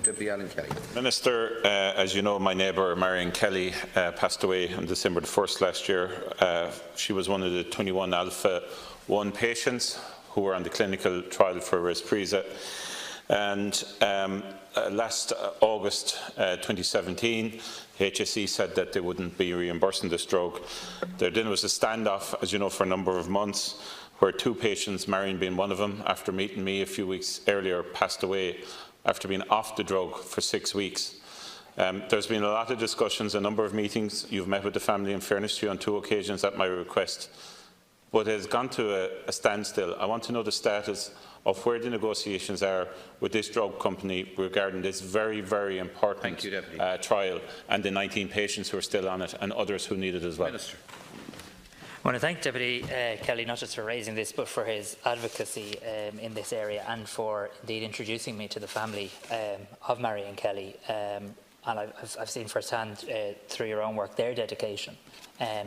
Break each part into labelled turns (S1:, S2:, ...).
S1: Deputy Alan Kelly.
S2: Minister, as you know, my neighbour Marion Kelly passed away on December the 1st last year. She was one of the 21 Alpha 1 patients who were on the clinical trial for Respreza. And last August 2017, HSE said that they wouldn't be reimbursing this drug. There then was a standoff, as you know, for a number of months, where 2 patients, Marion being one of them, after meeting me a few weeks earlier, passed away after being off the drug for 6 weeks. There's been a lot of discussions, a number of meetings. You've met with the family, in fairness to you, on 2 occasions at my request. But it has gone to a standstill. I want to know the status of where the negotiations are with this drug company regarding this very, very important trial and the 19 patients who are still on it and others who need it as well.
S1: Minister.
S3: I want to thank Deputy Kelly not just for raising this but for his advocacy in this area and for indeed introducing me to the family of Marion Kelly. And I've seen firsthand through your own work their dedication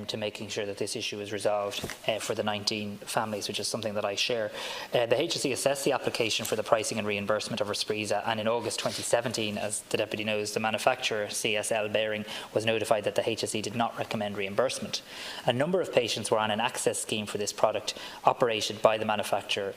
S3: to making sure that this issue is resolved for the 19 families, which is something that I share. The HSE assessed the application for the pricing and reimbursement of Respreza, and in August 2017, as the Deputy knows, the manufacturer, CSL Behring, was notified that the HSE did not recommend reimbursement. A number of patients were on an access scheme for this product operated by the manufacturer.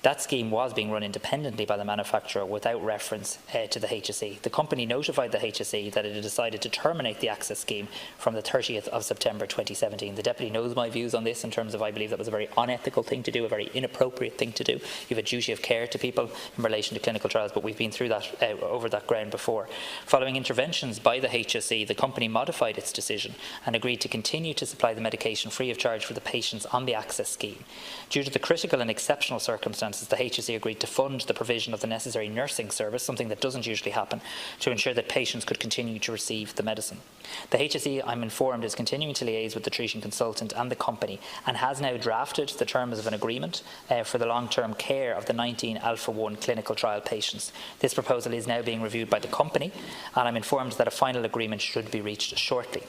S3: That scheme was being run independently by the manufacturer without reference to the HSE. The company notified the HSE that it had decided to terminate the access scheme from the 30th of September 2017. The Deputy knows my views on this in terms of I believe that was a very unethical thing to do, a very inappropriate thing to do. You have a duty of care to people in relation to clinical trials, but we've been through that over that ground before. Following interventions by the HSE, the company modified its decision and agreed to continue to supply the medication free of charge for the patients on the access scheme. Due to the critical and exceptional circumstances, the HSE agreed to fund the provision of the necessary nursing service, something that doesn't usually happen, to ensure that patients could continue to receive the medicine. The HSE, I'm informed, is continuing to liaise with the treating consultant and the company and has now drafted the terms of an agreement for the long-term care of the 19 Alpha 1 clinical trial patients. This proposal is now being reviewed by the company, and I'm informed that a final agreement should be reached shortly.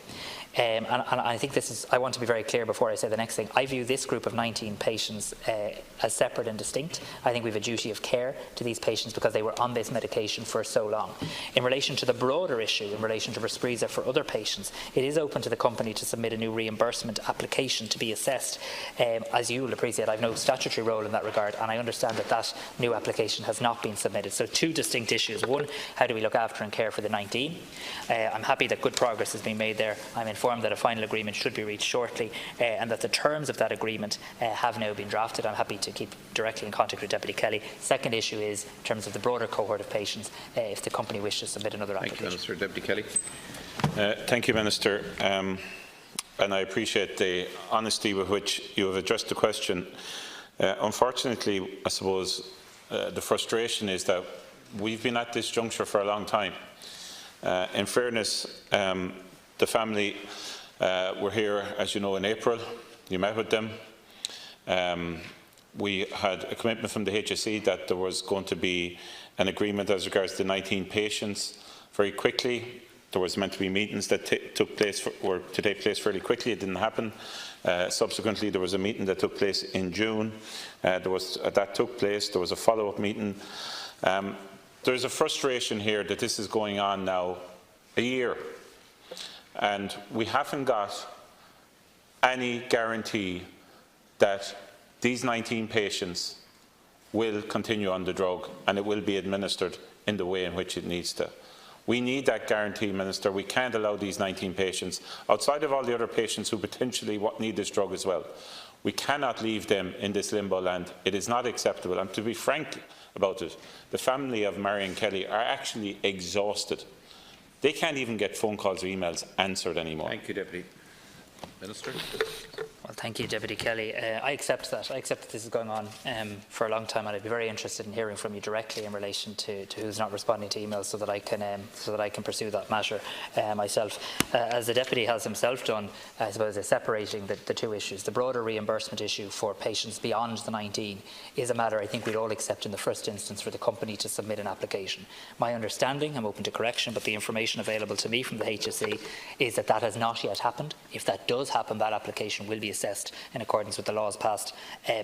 S3: And I think this is, I want to be very clear before I say the next thing. I view this group of 19 patients as separate and distinct. I think we have a duty of care to these patients because they were on this medication for so long. In relation to the broader issue, in relation to Respreza for other patients, it is open to the company to submit a new reimbursement application to be assessed. As you will appreciate, I have no statutory role in that regard, and I understand that that new application has not been submitted. So 2 distinct issues. One, how do we look after and care for the 19? I'm happy that good progress has been made there. I'm informed that a final agreement should be reached shortly and that the terms of that agreement have now been drafted. I'm happy to keep directly in contact with Deputy Kelly. Second issue is, in terms of the broader cohort of patients, if the company wishes to submit another application.
S1: Thank you, Minister. Deputy Kelly.
S2: Thank you, Minister. And I appreciate the honesty with which you have addressed the question. Unfortunately, I suppose the frustration is that we've been at this juncture for a long time. In fairness, the family were here, as you know, in April. You met with them. We had a commitment from the HSE that there was going to be an agreement as regards to 19 patients very quickly. There was meant to be meetings that took place were to take place fairly quickly. It didn't happen. Subsequently, there was a meeting that took place in June. That took place. There was a follow-up meeting. There is a frustration here that this is going on now a year, and we haven't got any guarantee that these 19 patients will continue on the drug and it will be administered in the way in which it needs to. We need that guarantee, Minister. We can't allow these 19 patients, outside of all the other patients who potentially need this drug as well. We cannot leave them in this limbo land. It is not acceptable. And to be frank about it, the family of Marion Kelly are actually exhausted. They can't even get phone calls or emails answered anymore.
S1: Thank you, Deputy Minister.
S3: Well, thank you, Deputy Kelly. I accept that. I accept that this is going on for a long time, and I'd be very interested in hearing from you directly in relation to who's not responding to emails, so that I can pursue that matter myself. As the Deputy has himself done, I suppose, is separating the 2 issues. The broader reimbursement issue for patients beyond the 19 is a matter I think we'd all accept in the first instance for the company to submit an application. My understanding, I'm open to correction, but the information available to me from the HSE is that that has not yet happened. If that does happen, that application will be assessed in accordance with the laws passed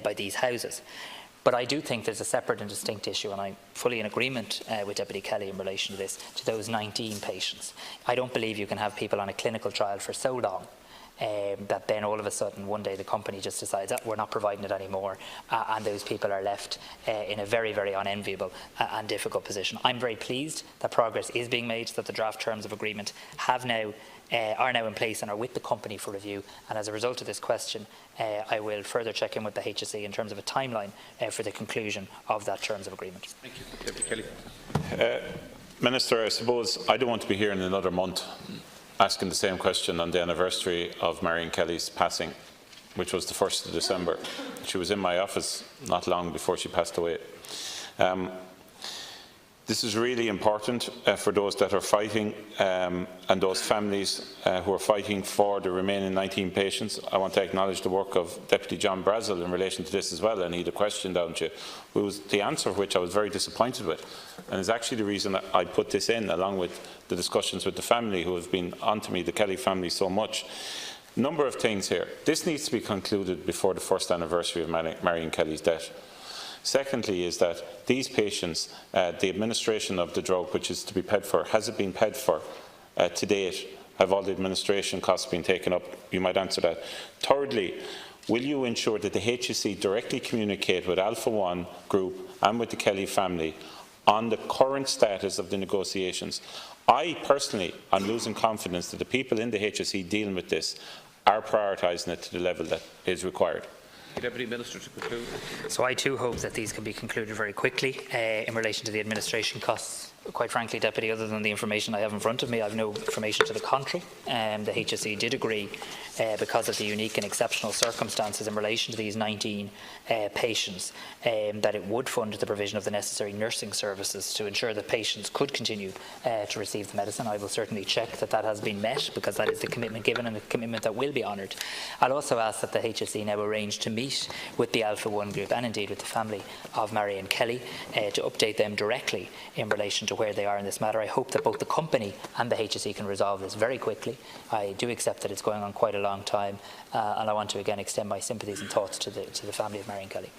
S3: by these houses. But I do think there's a separate and distinct issue, and I'm fully in agreement with Deputy Kelly in relation to this, to those 19 patients. I don't believe you can have people on a clinical trial for so long that then all of a sudden one day the company just decides that we're not providing it anymore, and those people are left in a very, very unenviable and difficult position. I'm very pleased that progress is being made, that the draft terms of agreement are now in place and are with the company for review, and as a result of this question I will further check in with the HSE in terms of a timeline for the conclusion of that terms of agreement.
S1: Thank you. Deputy Kelly.
S2: Minister, I suppose I don't want to be here in another month asking the same question on the anniversary of Marion Kelly's passing, which was the 1st of December. She was in my office not long before she passed away. This is really important for those that are fighting and those families who are fighting for the remaining 19 patients. I want to acknowledge the work of Deputy John Brazel in relation to this as well, and he had a question down to you, the answer of which I was very disappointed with, and is actually the reason that I put this in, along with the discussions with the family who have been on to me, the Kelly family, so much. Number of things here. This needs to be concluded before the 1st anniversary of Marion Kelly's death. Secondly is that these patients, the administration of the drug which is to be paid for, has it been paid for to date? Have all the administration costs been taken up? You might answer that. Thirdly, will you ensure that the HSE directly communicate with Alpha One Group and with the Kelly family on the current status of the negotiations? I personally am losing confidence that the people in the HSE dealing with this are prioritising it to the level that is required.
S1: Deputy Minister to conclude.
S3: So I too hope that these can be concluded very quickly in relation to the administration costs. Quite frankly, Deputy, other than the information I have in front of me, I have no information to the contrary. The HSE did agree, because of the unique and exceptional circumstances in relation to these 19 patients, that it would fund the provision of the necessary nursing services to ensure that patients could continue to receive the medicine. I will certainly check that that has been met, because that is the commitment given and a commitment that will be honoured. I'll also ask that the HSE now arrange to meet with the Alpha One Group and indeed with the family of Marion Kelly to update them directly in relation to where they are in this matter. I hope that both the company and the HSE can resolve this very quickly. I do accept that it's going on quite a long time, and I want to again extend my sympathies and thoughts to the family of Marion Kelly.